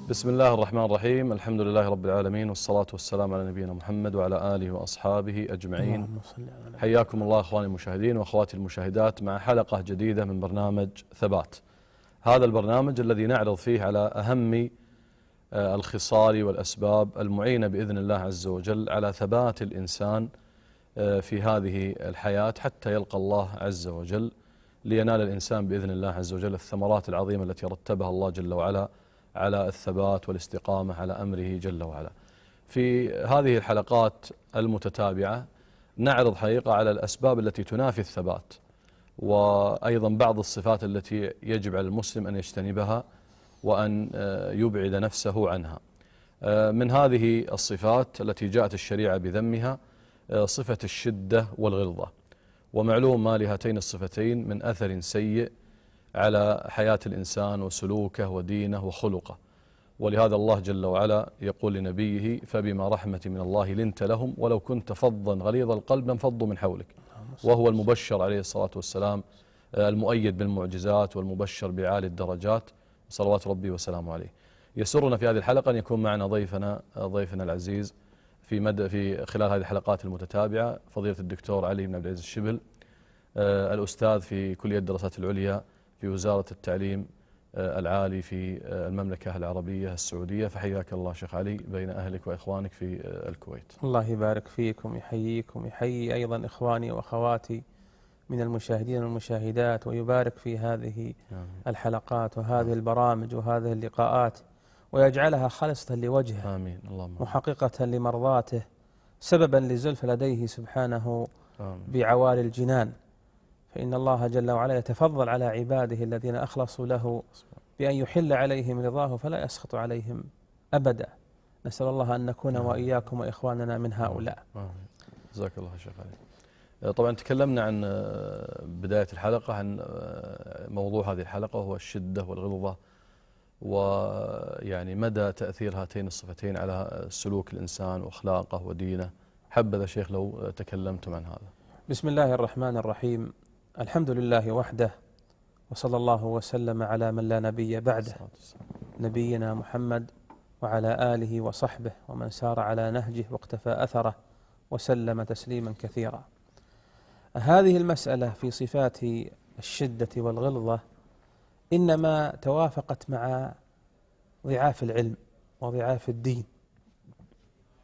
بسم الله الرحمن الرحيم. الحمد لله رب العالمين، والصلاة والسلام على نبينا محمد وعلى آله وأصحابه أجمعين. حياكم الله أخواني المشاهدين وأخواتي المشاهدات مع حلقة جديدة من برنامج ثبات. هذا البرنامج الذي نعرض فيه على أهم الخصال والأسباب المعينة بإذن الله عز وجل على ثبات الإنسان في هذه الحياة حتى يلقى الله عز وجل، لينال الإنسان بإذن الله عز وجل الثمرات العظيمة التي رتبها الله جل وعلا على الثبات والاستقامة على أمره جل وعلا. في هذه الحلقات المتتابعة نعرض حقيقة على الأسباب التي تنافي الثبات، وأيضا بعض الصفات التي يجب على المسلم أن يجتنبها وأن يبعد نفسه عنها. من هذه الصفات التي جاءت الشريعة بذمها صفة الشدة والغلظة، ومعلوم ما لهاتين الصفتين من أثر سيء على حياة الإنسان وسلوكه ودينه وخلقه. ولهذا الله جل وعلا يقول لنبيه: فبما رحمة من الله لنت لهم ولو كنت فظا غليظ القلب لانفضوا من حولك. وهو المبشر عليه الصلاة والسلام، المؤيد بالمعجزات والمبشر بعالي الدرجات، صلوات ربي وسلامه عليه. يسرنا في هذه الحلقة أن يكون معنا ضيفنا العزيز في خلال هذه الحلقات المتتابعة، فضيلة الدكتور علي بن عبد العزيز الشبل، الأستاذ في كلية الدراسات العليا في وزارة التعليم العالي في المملكة العربية السعودية. فحياك الله شيخ علي بين أهلك وإخوانك في الكويت. الله يبارك فيكم، يحييكم، يحيي أيضا إخواني وأخواتي من المشاهدين والمشاهدات، ويبارك في هذه الحلقات وهذه البرامج وهذه اللقاءات، ويجعلها خالصة لوجهه. آمين. اللهم محققة لمرضاته، سببا لزلف لديه سبحانه بعوالي الجنان. فإن الله جل وعلا يتفضل على عباده الذين أخلصوا له بأن يحل عليهم رضاه فلا يسخط عليهم أبدا. نسأل الله أن نكون وإياكم وإخواننا من هؤلاء. جزاك الله شيخ علي. طبعا تكلمنا عن بداية الحلقة عن موضوع هذه الحلقة وهو الشدة والغلظة، ويعني مدى تأثير هاتين الصفتين على سلوك الإنسان وأخلاقه ودينه. حبذا شيخ لو تكلمتم عن هذا. بسم الله الرحمن الرحيم. الحمد لله وحده، وصلى الله وسلم على من لا نبي بعده، نبينا محمد وعلى آله وصحبه ومن سار على نهجه واقتفى أثره وسلم تسليما كثيرا. هذه المسألة في صفات الشدة والغلظة إنما توافقت مع ضعاف العلم وضعاف الدين،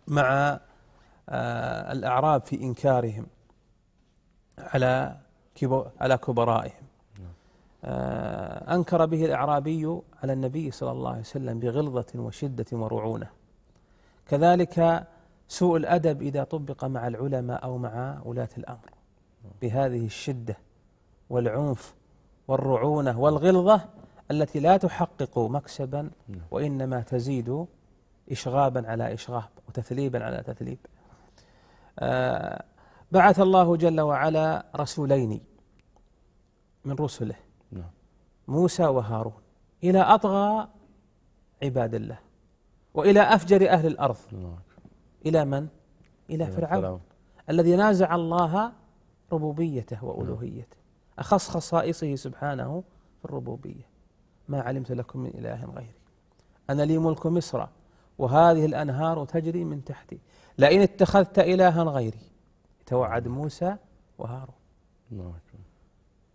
مع الأعراب في إنكارهم على كبرائهم. أنكر به الأعرابي على النبي صلى الله عليه وسلم بغلظة وشدة ورعونة. كذلك سوء الأدب إذا طبق مع العلماء أو مع ولاة الأمر بهذه الشدة والعنف والرعونة والغلظة التي لا تحقق مكسبا وإنما تزيد إشغابا على إشغاب وتثليبا على تثليب. بعث الله جل وعلا رسولين من رسله، موسى وهارون، إلى أطغى عباد الله وإلى أفجر أهل الأرض. إلى من؟ إلى فرعون الذي نازع الله ربوبيته وألوهيته، أخص خصائصه سبحانه في الربوبية: ما علمت لكم من إله غيري، أنا لي ملك مصر وهذه الأنهار تجري من تحتي لئن اتخذت إلها غيري. توعد موسى وهارون.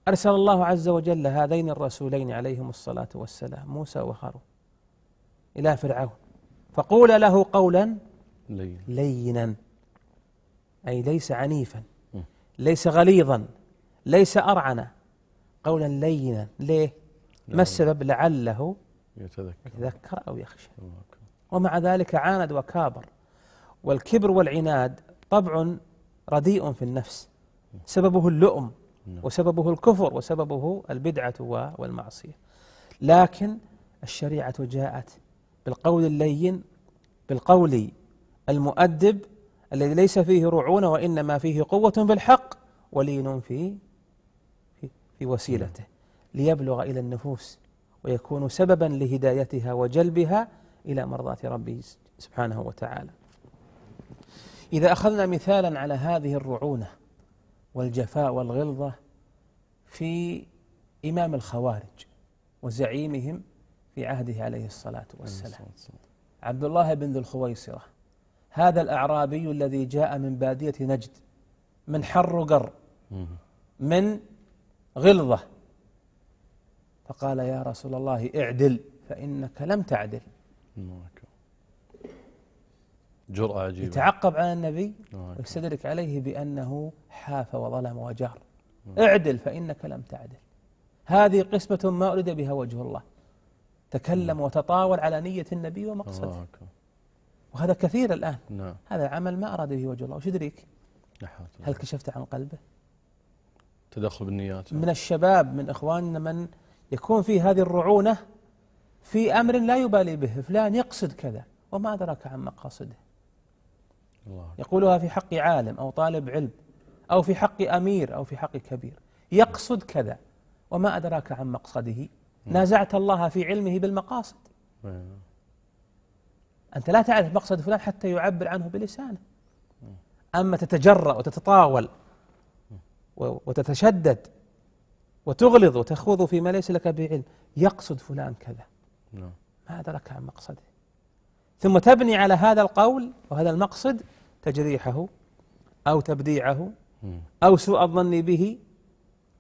أرسل الله عز وجل هذين الرسولين عليهم الصلاة والسلام، موسى وهارون، إلى فرعون، فقول له قولا لينا، أي ليس عنيفا، ليس غليظا، ليس أرعنا، قولا لينا. ليه؟ ما السبب؟ لعله يتذكر أو يخشى. ومع ذلك عاند وكابر، والكبر والعناد طبع رديء في النفس، سببه اللؤم وسببه الكفر وسببه البدعة والمعصية. لكن الشريعة جاءت بالقول اللين، بالقول المؤدب الذي ليس فيه رعونة وإنما فيه قوة بالحق ولين في وسيلته، ليبلغ إلى النفوس ويكون سببا لهدايتها وجلبها إلى مرضاة ربه سبحانه وتعالى. إذا أخذنا مثالا على هذه الرعونة والجفاء والغلظة في إمام الخوارج وزعيمهم في عهده عليه الصلاة والسلام. عبد الله بن ذي الخويصرة، هذا الأعرابي الذي جاء من بادية نجد، من حر وقر، من غلظة، فقال يا رسول الله اعدل فإنك لم تعدل. جرأة عجيبة. يتعقب على النبي ويستدرك عليه بأنه حاف وظلم وجار. اعدل فإنك لم تعدل. هذه قسمة ما أريد بها وجه الله. تكلم وتطاول على نية النبي ومقصده، وهذا كثير الآن. هذا عمل ما أراد به وجه الله. وش يدريك؟ هل كشفت عن قلبه؟ تدخل بالنيات. من الشباب من إخواننا من يكون فيه هذه الرعونة في أمر لا يبالي به، فلان يقصد كذا وما أدراك عن مقاصده. يقولها في حق عالم أو طالب علم أو في حق أمير أو في حق كبير، يقصد كذا وما أدراك عن مقصده. نازعت الله في علمه بالمقاصد. أنت لا تعرف مقصد فلان حتى يعبر عنه بلسانه. أما تتجرأ وتتطاول وتتشدد وتغلظ وتخوض فيما ليس لك بعلم، يقصد فلان كذا ما أدرك عن مقصده، ثم تبني على هذا القول وهذا المقصد تجريحه أو تبديعه أو سوء الظن به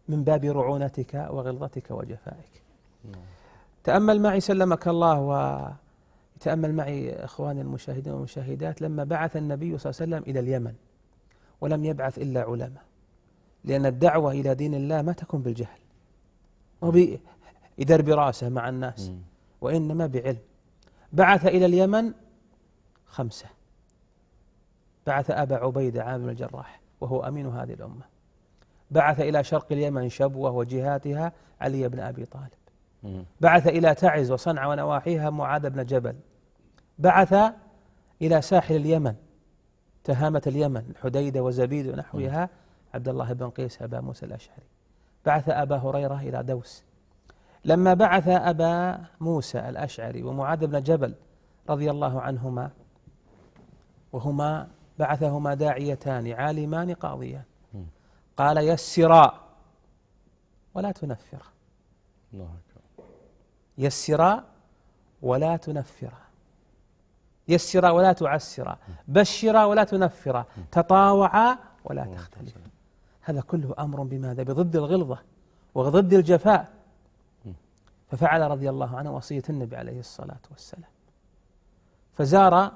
من باب رعونتك وغلظتك وجفائك. تأمل معي سلمك الله، وتأمل معي إخواني المشاهدين والمشاهدات، لما بعث النبي صلى الله عليه وسلم إلى اليمن ولم يبعث إلا علماء، لأن الدعوة إلى دين الله ما تكون بالجهل وبإدر براسه مع الناس، وإنما بعلم. بعث إلى اليمن 5. بعث أبا عبيدة عامر بن الجراح وهو أمين هذه الأمة. بعث إلى شرق اليمن شبوة وجهاتها علي بن أبي طالب. بعث إلى تعز وصنعاء ونواحيها معاذ بن جبل. بعث إلى ساحل اليمن تهامة اليمن حديدة وزبيد ونحوها عبد الله بن قيس أبا موسى الأشعري. بعث أبا هريرة إلى دوس. لما بعث أبا موسى الأشعري ومعاذ بن جبل رضي الله عنهما، وهما بعثهما داعيتان عالمان قاضيان، قال يسرا ولا تنفرا. يسرا ولا تنفرا، يسرا ولا تعسرا، بشرا ولا تنفرا، تطاوعا ولا تختلفا. هذا كله أمر بماذا؟ بضد الغلظة وضد الجفاء. ففعل رضي الله عنه وصية النبي عليه الصلاة والسلام، فزار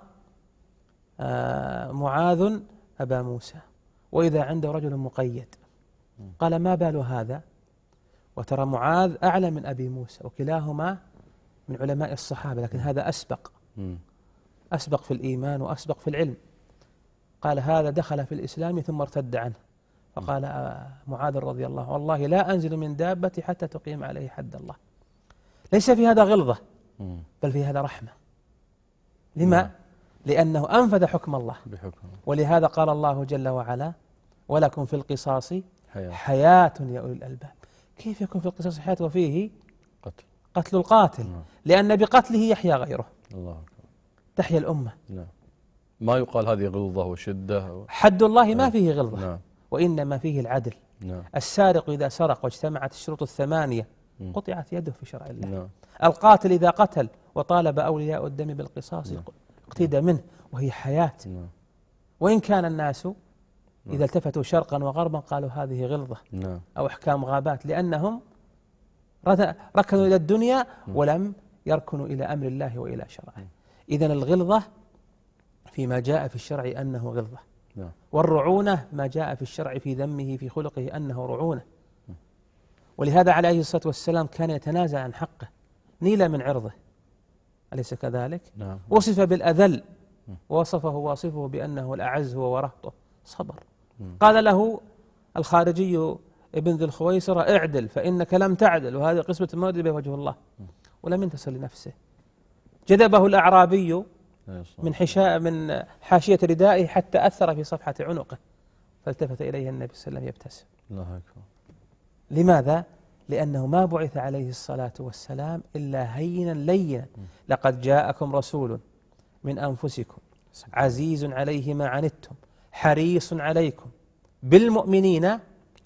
معاذ أبا موسى وإذا عنده رجل مقيد، قال ما بال هذا؟ وترى معاذ أعلى من أبي موسى وكلاهما من علماء الصحابة، لكن هذا أسبق في الإيمان وأسبق في العلم. قال هذا دخل في الإسلام ثم ارتد عنه. فقال معاذ رضي الله عنه والله لا أنزل من دابتي حتى تقيم عليه حد الله. ليس في هذا غلظة بل في هذا رحمة. لما؟ لأنه أنفذ حكم الله. ولهذا قال الله جل وعلا ولكم في القصاص حياة يا أولي الألباب. كيف يكون في القصاص حياة وفيه قتل القاتل؟ لأن بقتله يحيا غيره، تحيا الأمة. ما يقال هذه غلظة وشدة. حد الله ما فيه غلظة، وإنما فيه العدل. السارق إذا سرق واجتمعت الشروط 8 قطعت يده في شرع الله. القاتل إذا قتل وطالب أولياء الدم بالقصاص اقتدى منه، وهي حياة. وإن كان الناس إذا التفتوا شرقا وغربا قالوا هذه غلظة أو أحكام غابات، لأنهم ركنوا إلى الدنيا ولم يركنوا إلى أمر الله وإلى شرعه. إذن الغلظة فيما جاء في الشرع أنه غلظة، والرعونة ما جاء في الشرع في ذمه في خلقه أنه رعونة. ولهذا عليه الصلاة والسلام كان يتنازع عن حقه نيل من عرضه، أليس كذلك؟ وصف بالأذل ووصفه واصفه بأنه الأعز هو ورهطه، صبر. قال له الخارجي ابن ذي الخويصرة اعدل فإنك لم تعدل، وهذه قسمة ما يريد بها وجه الله، ولم ينتصر لنفسه. جذبه الأعرابي من حاشية ردائه حتى أثر في صفحة عنقه، فالتفت إليه النبي صلى الله عليه وسلم يبتسم. لماذا؟ لأنه ما بعث عليه الصلاة والسلام إلا هينا لينا. لقد جاءكم رسول من أنفسكم عزيز عليه ما عنتم حريص عليكم بالمؤمنين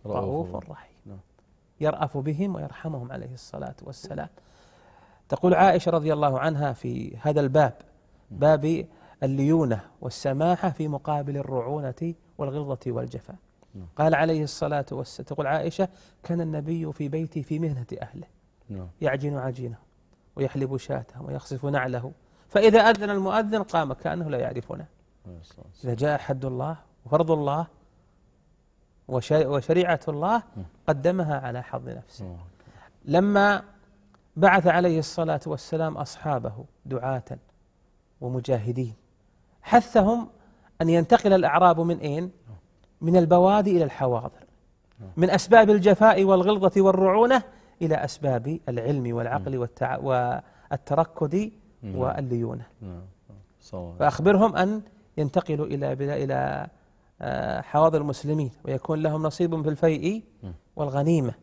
رؤوف رحيم. يرأف بهم ويرحمهم عليه الصلاة والسلام. تقول عائشة رضي الله عنها في هذا الباب، باب الليونة والسماحة في مقابل الرعونة والغلظة والجفاء، قال عليه الصلاة والسلام، تقول عائشة: كان النبي في بيتي في مهنة أهله، يعجن عجينه ويحلب شاته ويخصف نعله، فإذا أذن المؤذن قام كأنه لا يعرفنا. إذا جاء حد الله وفرض الله وشريعة الله قدمها على حظ نفسه. لما بعث عليه الصلاة والسلام أصحابه دعاة ومجاهدين، حثهم أن ينتقل الأعراب من أين؟ من البوادي إلى الحواضر، من أسباب الجفاء والغلظة والرعونة إلى أسباب العلم والعقل والتركد والليونة. فأخبرهم أن ينتقلوا إلى حواضر المسلمين ويكون لهم نصيب في الفيء والغنيمة،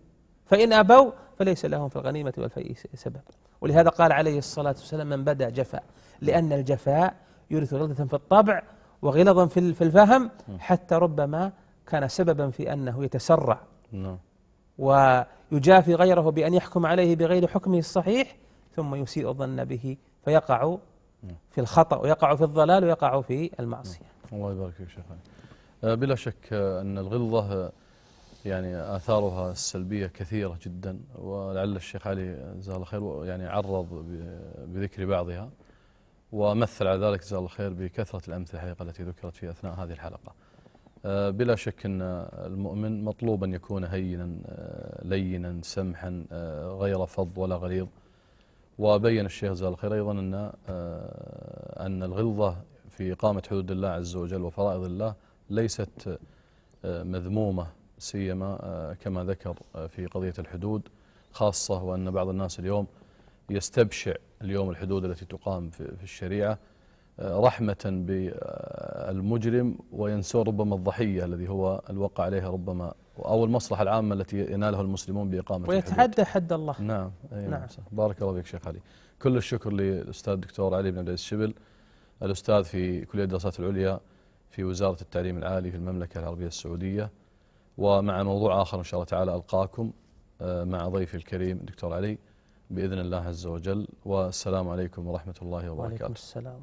فإن أبوا فليس لهم في الغنيمة والفيء سبب. ولهذا قال عليه الصلاة والسلام: من بدأ جفاء، لأن الجفاء يورث غلظة في الطبع وغلظا في الفهم، حتى ربما كان سببا في أنه يتسرع ويجافي غيره بأن يحكم عليه بغير حكمه الصحيح، ثم يسيء الظن به فيقع في الخطأ ويقع في الضلال ويقع في المعصية. الله يبارك فيك شيخ علي. بلا شك أن الغلظة يعني آثارها السلبية كثيرة جدا، ولعل الشيخ علي جزاه الله خير يعني عرض بذكر بعضها ومثل على ذلك جزاه الله خير بكثرة الأمثلة الحقيقة التي ذكرت في أثناء هذه الحلقة. بلا شك أن المؤمن مطلوب أن يكون هينا لينا سمحا غير فظ ولا غليظ. وبين الشيخ جزاه الله خير أيضا أن الغلظة في إقامة حدود الله عز وجل وفرائض الله ليست مذمومة، سيما كما ذكر في قضية الحدود خاصة، وأن بعض الناس اليوم يستبشع اليوم الحدود التي تقام في الشريعة رحمة بالمجرم، وينسون ربما الضحية الذي هو الوقع عليها ربما، أو المصلحة العامة التي ينالها المسلمون بإقامة ويتحدى حد الله. نعم. بارك الله فيك شيخ علي. كل الشكر للأستاذ الدكتور علي بن عبد العزيز الشبل، الأستاذ في كلية الدراسات العليا في وزارة التعليم العالي في المملكة العربية السعودية. ومع موضوع آخر إن شاء الله تعالى ألقاكم مع ضيفي الكريم الدكتور علي بإذن الله عز وجل، والسلام عليكم ورحمة الله وبركاته. وعليكم السلام.